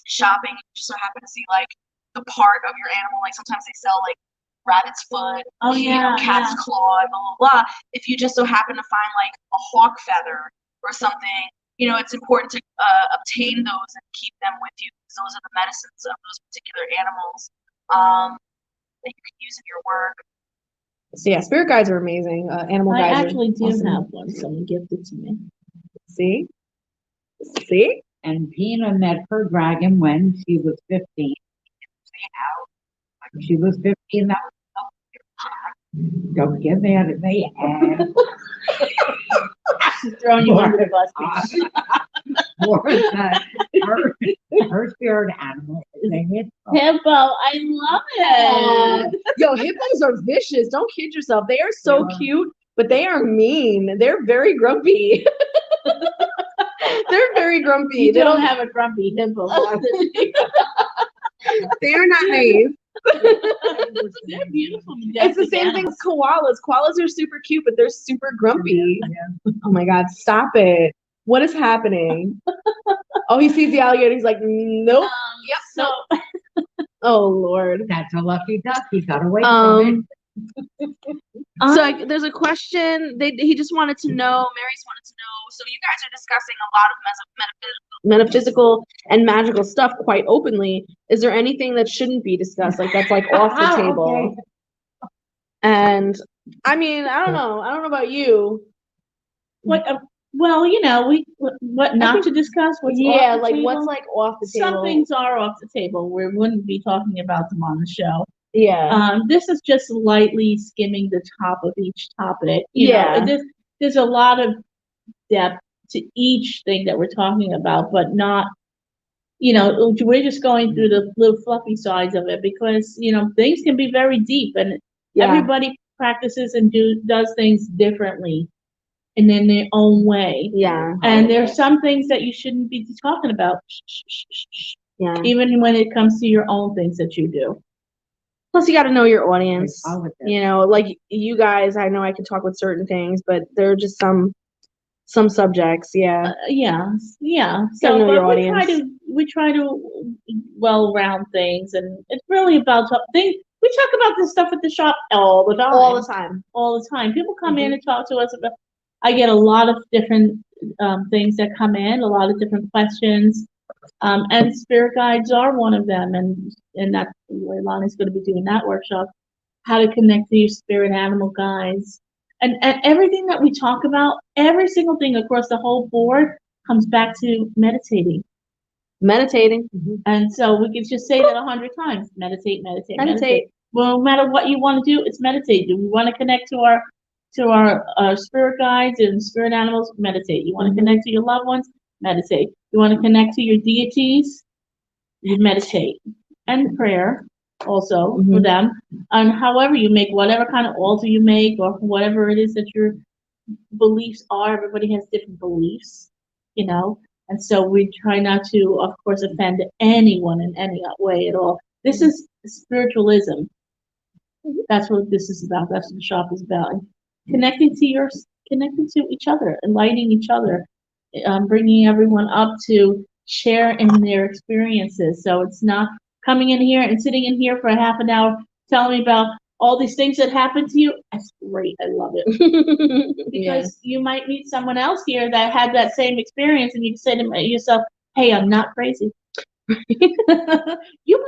shopping, you just so happen to see like the part of your animal, like sometimes they sell like rabbit's foot, cat's claw, blah, blah, blah. If you just so happen to find like a hawk feather or something, it's important to obtain those and keep them with you, because those are the medicines of those particular animals that you can use in your work. So yeah, spirit guides are amazing. Animal guides.
I actually do
awesome.
have one. Someone gifted to me.
See?
And Pina met her dragon when she was 15. She was 15. Don't get mad at me.
She's throwing you under the bus.
Her spirit animal is a hippo.
Hippo, I love it.
Yo, hippos are vicious. Don't kid yourself. They are so cute, but they are mean. They're very grumpy. They're very grumpy.
You
They
don't have a grumpy hippo.
They are not naive.
They're beautiful.
It's the same thing with koalas. Koalas are super cute, but they're super grumpy.
Yeah.
Oh my God, stop it. What is happening? Oh, he sees the alligator. He's like, nope.
Yep. So
Oh, Lord.
That's a lucky duck. He got away from it.
So there's a question. He just wanted to know, Mary's wanted to know, so you guys are discussing a lot of metaphysical and magical stuff quite openly. Is there anything that shouldn't be discussed? Like that's like off the table?
Okay.
And I mean, I don't know about you.
what? Well, what not to discuss? What's
Yeah,
off the
like
table?
what's like off the table?
Some things are off the table. We wouldn't be talking about them on the show.
Yeah.
This is just lightly skimming the top of each topic.
Yeah.
There's a lot of depth to each thing that we're talking about, but not, we're just going through the little fluffy sides of it because, things can be very deep and everybody practices and does things differently and in their own way.
Yeah.
And there's some things that you shouldn't be talking about.
Yeah.
Even when it comes to your own things that you do.
Plus, you got to know your audience.
All of it.
Like you guys, I know I can talk with certain things, but there are just some subjects. Yeah.
Yeah.
Gotta know your
but
audience.
we try to well-round things, and it's really about things. We talk about this stuff at the shop all the time. All the time. People come in and talk to us about. I get a lot of different things that come in, a lot of different questions. And spirit guides are one of them, and that's where Lonnie's going to be doing that workshop, how to connect to your spirit animal guides. And everything that we talk about, every single thing across the whole board comes back to meditating. And so we can just say that 100 times, meditate. Well, no matter what you want to do, it's meditate. Do we want to connect to our spirit guides and spirit animals? Meditate. You want to connect to your loved ones? Meditate. You want to connect to your deities? You meditate. And prayer also for them. And however you make, whatever kind of altar you make or whatever it is that your beliefs are, everybody has different beliefs, And so we try not to, of course, offend anyone in any way at all. This is spiritualism. That's what this is about. That's what the shop is about. Connecting to each other, enlightening each other. Bringing everyone up to share in their experiences. So it's not coming in here and sitting in here for a half an hour telling me about all these things that happened to you. That's great. I love it. Because you might meet someone else here that had that same experience and you say to yourself, hey, I'm not crazy. You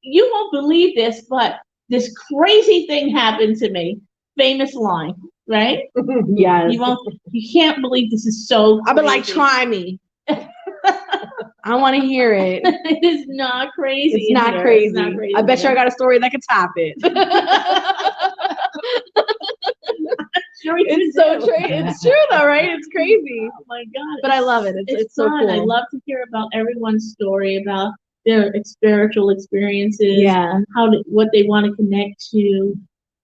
won't believe this, but this crazy thing happened to me. Famous line. Right?
Yes.
You can't believe this is so crazy.
I'll be like, try me. I want to hear it.
It is not crazy.
It's
in
not
here.
crazy.
It's not crazy.
I bet you I got a story that could top it.
Sure you
It's
do.
so true. It's true though, right? It's crazy.
Oh my God.
But I love it. It's so
fun. I
cool.
love to hear about everyone's story about their spiritual experiences.
Yeah.
What they want to connect to,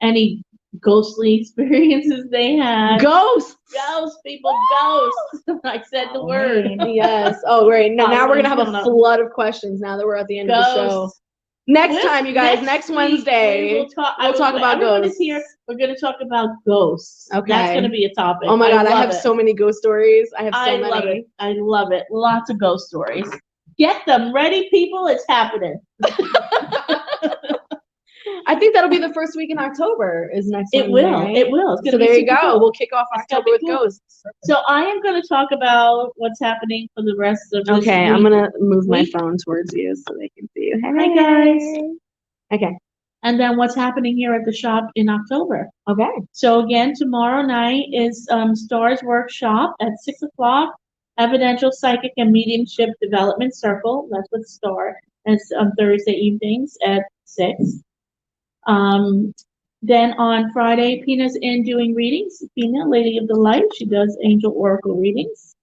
any ghostly experiences they had.
Ghosts.
Ghosts, people, ghosts. I said the word.
Yes. Oh, great. Now we're going to have
Halloween's
a
coming up.
flood of questions now that we're at the end of the show.
Ghosts.
Next time, you guys, next
week,
Wednesday,
we'll talk
about ghosts.
Here, we're going to talk about ghosts.
Okay.
That's going to be a topic.
Oh my God, I have
love it.
so many ghost stories. I have so
I
many.
love it. I love it. Lots of ghost stories. Get them ready, people. It's happening.
I think that'll be the first week in October is next
It
Wednesday,
will.
right?
It will. It's
So
gonna be
there you
super
go.
cool.
We'll kick off
It's gonna
October with
be cool.
ghosts.
So I am going to talk about what's happening for the rest of this
Okay,
week.
I'm gonna move my
week.
phone towards you so they can see you.
Hi, guys.
Okay.
And then what's happening here at the shop in October.
Okay.
So again, tomorrow night is Stars Workshop at 6:00. Evidential Psychic and Mediumship Development Circle. That's with Star. And it's on Thursday evenings at 6. Then on Friday, Pina's in doing readings. Pina, Lady of the Light, she does angel oracle readings.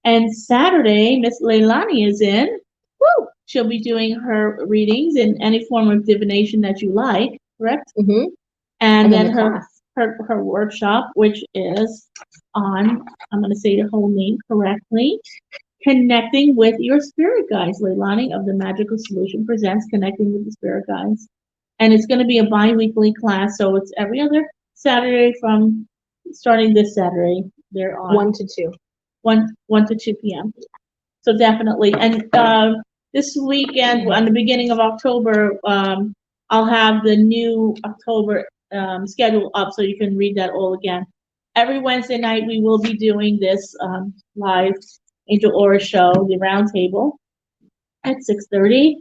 And Saturday, Miss Leilani is in. Woo! She'll be doing her readings in any form of divination that you like, correct?
Mm-hmm.
And then
the
her workshop, which is on, I'm going to say the whole name correctly, Connecting with Your Spirit Guides. Leilani of the Magical Solution presents Connecting with the Spirit Guides. And it's going to be a bi-weekly class, so it's every other Saturday from starting this Saturday. They're on
1 to 2.
1 to 2 p.m. So definitely. And this weekend, on the beginning of October, I'll have the new October schedule up so you can read that all again. Every Wednesday night, we will be doing this live Angel Aura show, the Roundtable, at 6:30.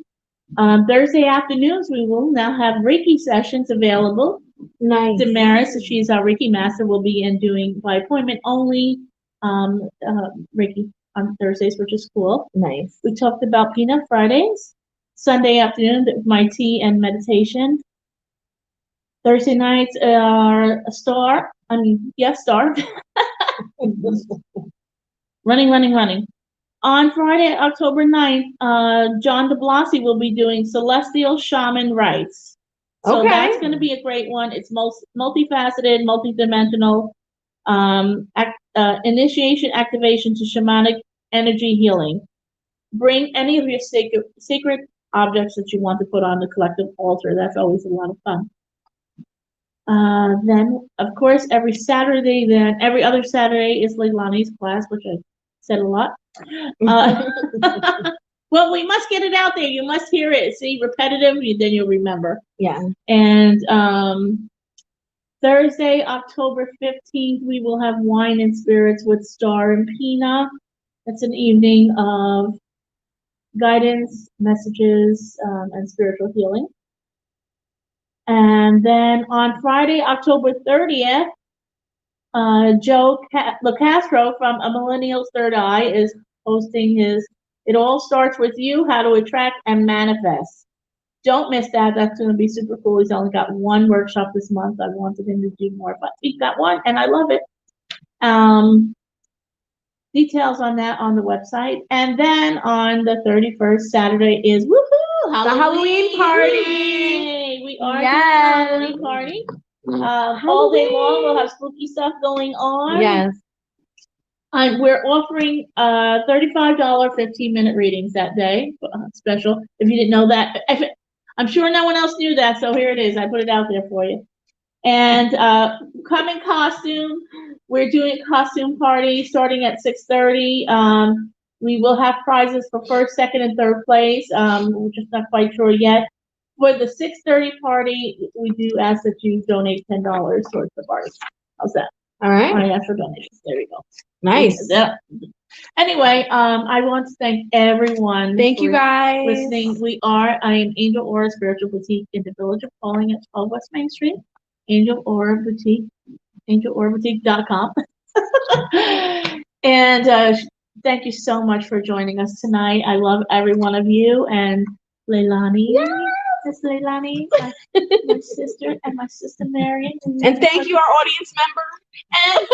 Thursday afternoons, we will now have Reiki sessions available.
Nice.
Damaris, she's our Reiki master, will be in doing by appointment only Reiki on Thursdays, which is cool.
Nice.
We talked about Pina Fridays. Sunday afternoon, my tea and meditation. Thursday nights are Star. Star. Running. On Friday, October 9th, John DeBlasi will be doing Celestial Shaman Rites. So
Okay.
that's going to be a great one. It's multifaceted, multidimensional, initiation, activation to shamanic energy healing. Bring any of your sacred objects that you want to put on the collective altar. That's always a lot of fun. Then, of course, every other Saturday is Leilani's class, which I said a lot. Well, we must get it out there. You must hear it. See, repetitive, then you'll remember.
Yeah.
And Thursday, October 15th, we will have Wine and Spirits with Star and Pina. That's an evening of guidance, messages, and spiritual healing. And then on Friday, October 30th, Joe LaCastro from A Millennial's Third Eye is hosting his It All Starts With You, How to Attract and Manifest. Don't miss that. That's going to be super cool. He's only got one workshop this month. I wanted him to do more, but he's got one, and I love it. Details on that on the website. And then on the 31st, Saturday is woohoo!
The Halloween party!
Yay! We are doing a
Yes.
Halloween party. All day long, we'll have spooky stuff going on.
Yes.
We're offering $35 15-minute readings that day. Special. If you didn't know that, I'm sure no one else knew that, so here it is. I put it out there for you. And come in costume. We're doing a costume party starting at 6:30. We will have prizes for first, second, and third place. We're just not quite sure yet. For the 6:30 party, we do ask that you donate $10 towards the party. How's that?
All right.
I ask for donations. There we go.
Nice.
Anyway, I want to thank everyone.
Thank you guys.
Listening. I am Angel Aura Spiritual Boutique in the Village of Pauling at 12 West Main Street. Angel Aura Boutique, angelauraboutique.com. And thank you so much for joining us tonight. I love every one of you, and Leilani. Miss Leilani, my sister, and my sister Marion.
And thank you, our audience member.
And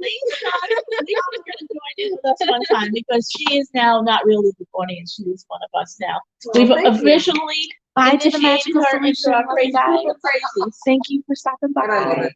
Leisha's gonna join in with us one time because she is now not really the audience, she is one of us now. We've
thank you.
officially
Bye to the
initiated
magical
her into
solution.
our crazy
Bye.
group of crazies.
Thank you for stopping by.
Good night.